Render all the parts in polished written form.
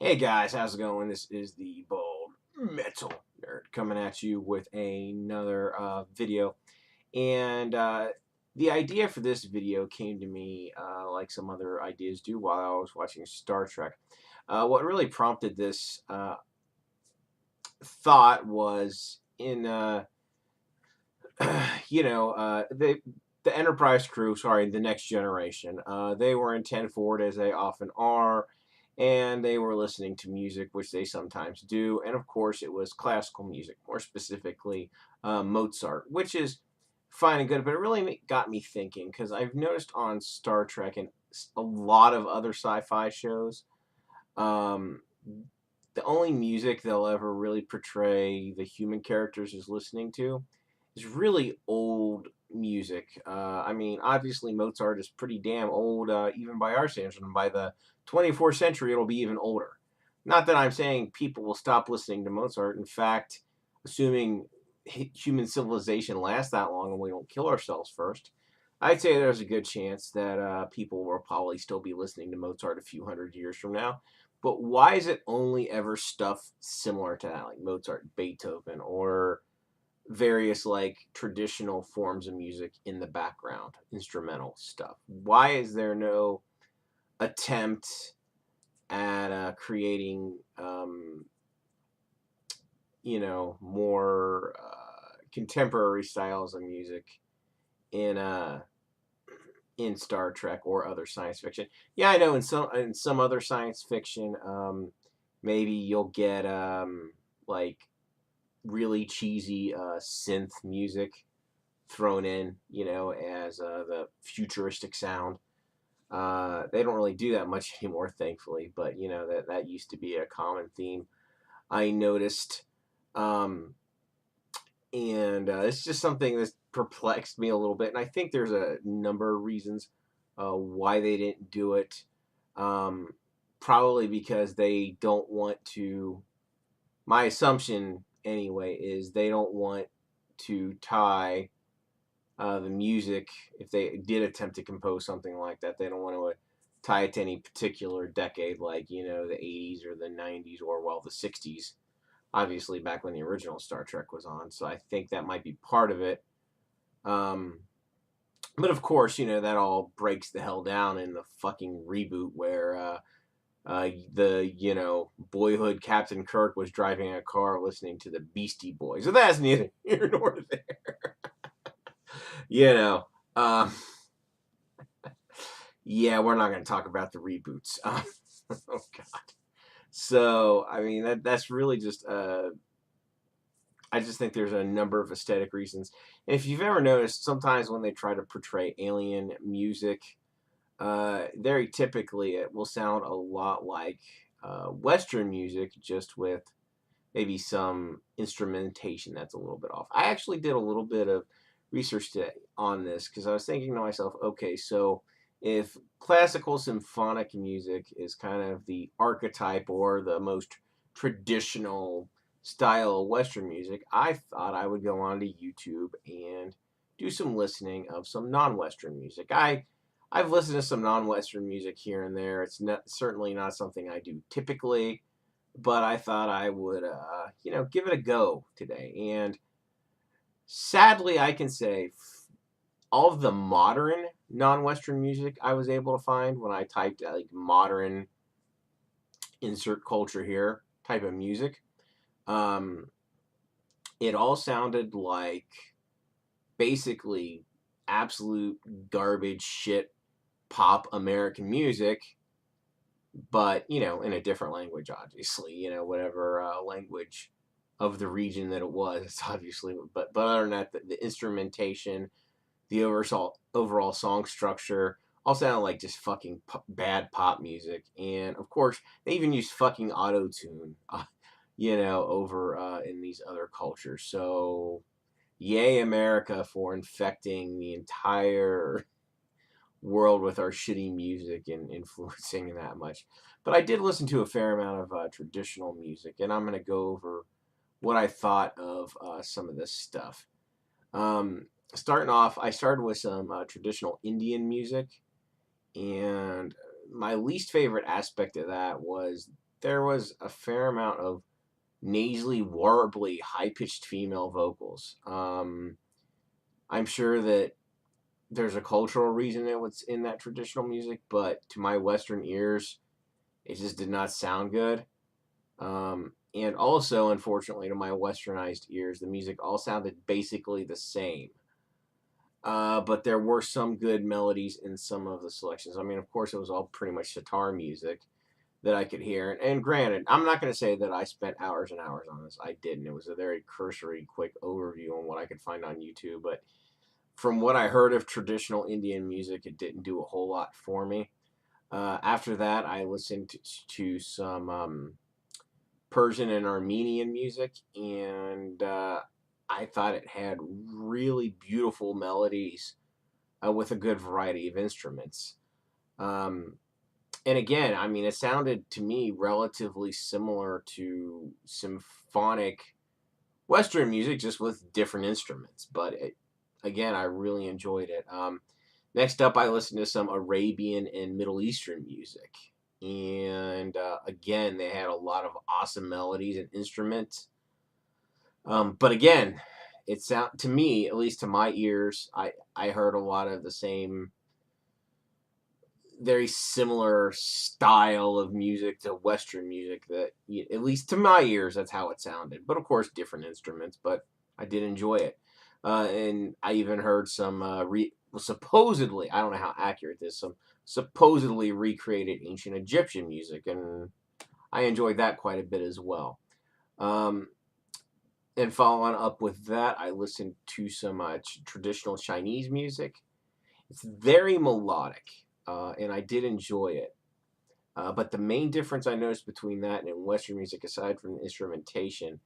Hey guys, how's it going? This is the Bold Metal Nerd coming at you with another video. And the idea for this video came to me like some other ideas do while I was watching Star Trek. What really prompted this thought was in, the Enterprise crew, sorry, the Next Generation. They were in 10 forward as they often are, and they were listening to music, which they sometimes do. And of course, it was classical music, more specifically Mozart, which is fine and good, but it really got me thinking because I've noticed on Star Trek and a lot of other sci-fi shows, um, the only music they'll ever really portray the human characters as listening to is really old music. I mean, obviously Mozart is pretty damn old, even by our standards, and by the 24th century, it'll be even older. Not that I'm saying people will stop listening to Mozart. In fact, assuming human civilization lasts that long and we don't kill ourselves first, I'd say there's a good chance that people will probably still be listening to Mozart a few hundred years from now. But why is it only ever stuff similar to that, like Mozart, Beethoven, or various like traditional forms of music in the background, instrumental stuff? Why is there no attempt at creating, more contemporary styles of music in in Star Trek or other science fiction? Yeah, I know in some other science fiction, maybe you'll get like really cheesy synth music thrown in, as the futuristic sound. They don't really do that much anymore, thankfully, but that used to be a common theme I noticed. Um, and it's just something that's perplexed me a little bit. And I think there's a number of reasons why they didn't do it. Um, Probably because they don't want to. My assumption, anyway, is they don't want to tie the music. If they did attempt to compose something like that, they don't want to tie it to any particular decade, like the 80s or the 90s, or well, the 60s, obviously back when the original Star Trek was on. So I think that might be part of it. Um, but of course, that all breaks the hell down in the fucking reboot where the boyhood Captain Kirk was driving a car listening to the Beastie Boys. So that's neither here nor there. you know, um, yeah, we're not going to talk about the reboots. Oh God. So I mean that's really just I just think there's a number of aesthetic reasons. And if you've ever noticed, sometimes when they try to portray alien music, very typically it will sound a lot like Western music, just with maybe some instrumentation that's a little bit off. I actually did a little bit of research on this because I was thinking to myself, okay, so if classical symphonic music is kind of the archetype or the most traditional style of Western music, I thought I would go onto YouTube and do some listening of some non-Western music. I've listened to some non-Western music here and there. It's certainly not something I do typically, but I thought I would, give it a go today. And sadly, I can say all of the modern non-Western music I was able to find when I typed like modern insert culture here type of music, um, it all sounded like basically absolute garbage shit pop American music, but in a different language, obviously, whatever language of the region that it was, it's obviously. But other than that, the instrumentation, the overall song structure, all sounded like just fucking bad pop music. And of course, they even use fucking auto tune, over in these other cultures. So, yay America for infecting the entire world with our shitty music and influencing that much. But I did listen to a fair amount of traditional music, and I'm going to go over what I thought of some of this stuff. Starting off, I started with some traditional Indian music, and my least favorite aspect of that was there was a fair amount of nasally, warbly, high pitched female vocals. I'm sure that there's a cultural reason that what's in that traditional music, but to my Western ears, it just did not sound good. And also, unfortunately, to my Westernized ears, the music all sounded basically the same. But there were some good melodies in some of the selections. I mean, of course, it was all pretty much sitar music that I could hear. And granted, I'm not going to say that I spent hours and hours on this. I didn't. It was a very cursory, quick overview on what I could find on YouTube. But from what I heard of traditional Indian music, it didn't do a whole lot for me. After that, I listened to some Persian and Armenian music, and I thought it had really beautiful melodies with a good variety of instruments. Um, and again, I mean, it sounded to me relatively similar to symphonic Western music, just with different instruments. But again, I really enjoyed it. Next up, I listened to some Arabian and Middle Eastern music. And again, they had a lot of awesome melodies and instruments. But again, it sound to me, at least to my ears, I heard a lot of the same, very similar style of music to Western music that, at least to my ears, that's how it sounded. But of course, different instruments. But I did enjoy it, and I even heard some supposedly, I don't know how accurate this, some supposedly recreated ancient Egyptian music, and I enjoyed that quite a bit as well. Um, and following up with that, I listened to some traditional Chinese music. It's very melodic, and I did enjoy it. But the main difference I noticed between that and Western music, aside from the instrumentation,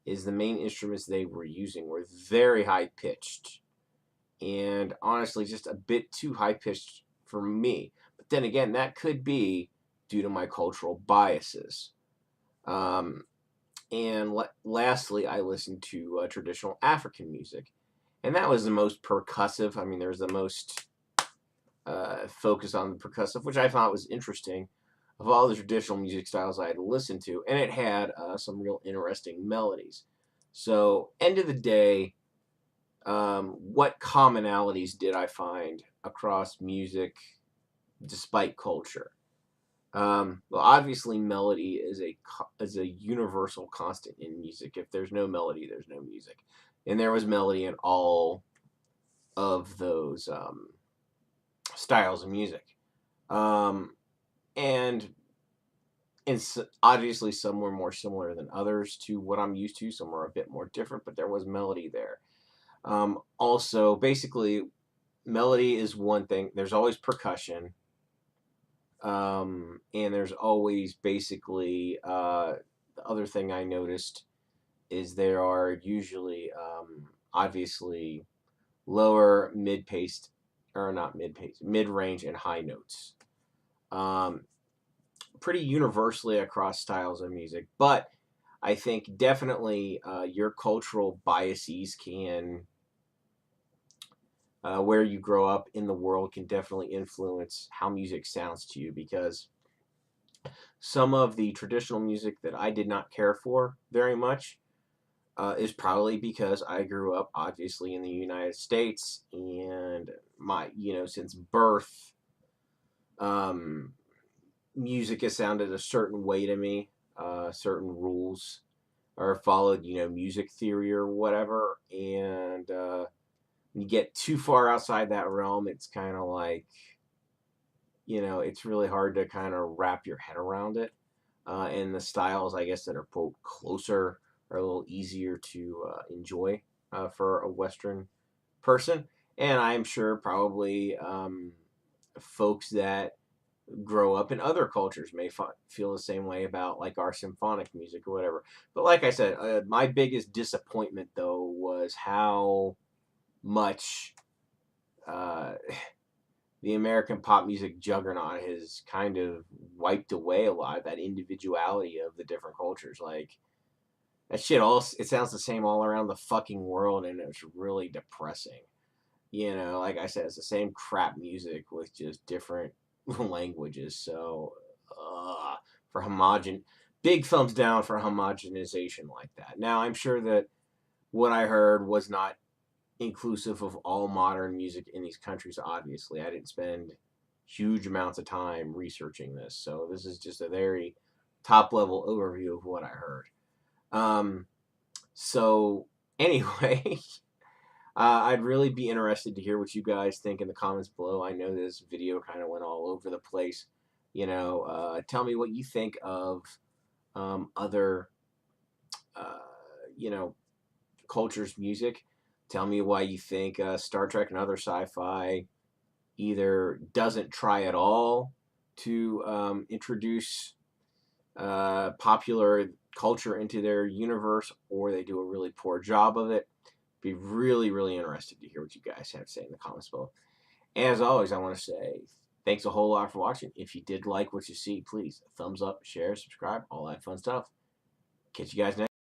is the main instruments they were using were very high pitched, and honestly, just a bit too high pitched for me. But then again, that could be due to my cultural biases. Um, and lastly, I listened to traditional African music, and that was the most percussive. I mean, there was the most focus on the percussive, which I thought was interesting of all the traditional music styles I had listened to, and it had some real interesting melodies. So, end of the day, what commonalities did I find across music despite culture? Well, obviously, melody is a universal constant in music. If there's no melody, there's no music, and there was melody in all of those styles of music. Um, and obviously, some were more similar than others to what I'm used to. Some were a bit more different, but there was melody there. Also, basically, melody is one thing. There's always percussion, and there's always basically the other thing I noticed is there are usually obviously lower mid-paced or not mid-paced, mid-range and high notes. Um, Pretty universally across styles of music, but I think definitely your cultural biases can, where you grow up in the world, can definitely influence how music sounds to you, because some of the traditional music that I did not care for very much is probably because I grew up obviously in the United States, and since birth, um, music has sounded a certain way to me, certain rules are followed, music theory or whatever. And when you get too far outside that realm, it's kind of like, it's really hard to kind of wrap your head around it. And the styles, I guess, that are quote closer are a little easier to enjoy for a Western person. And I'm sure probably folks that grow up in other cultures may feel the same way about like our symphonic music or whatever. But like I said, my biggest disappointment though was how much uh, the American pop music juggernaut has kind of wiped away a lot of that individuality of the different cultures. Like that shit all it sounds the same all around the fucking world, and it's really depressing. Like I said, it's the same crap music with just different languages. So, for big thumbs down for homogenization like that. Now, I'm sure that what I heard was not inclusive of all modern music in these countries. Obviously, I didn't spend huge amounts of time researching this, so this is just a very top level overview of what I heard. So anyway, I'd really be interested to hear what you guys think in the comments below. I know this video kind of went all over the place. Tell me what you think of other, uh, you know, cultures' music. Tell me why you think Star Trek and other sci-fi either doesn't try at all to introduce popular culture into their universe, or they do a really poor job of it. Be really, really interested to hear what you guys have to say in the comments below. As always, I want to say thanks a whole lot for watching. If you did like what you see, please thumbs up, share, subscribe, all that fun stuff. Catch you guys next.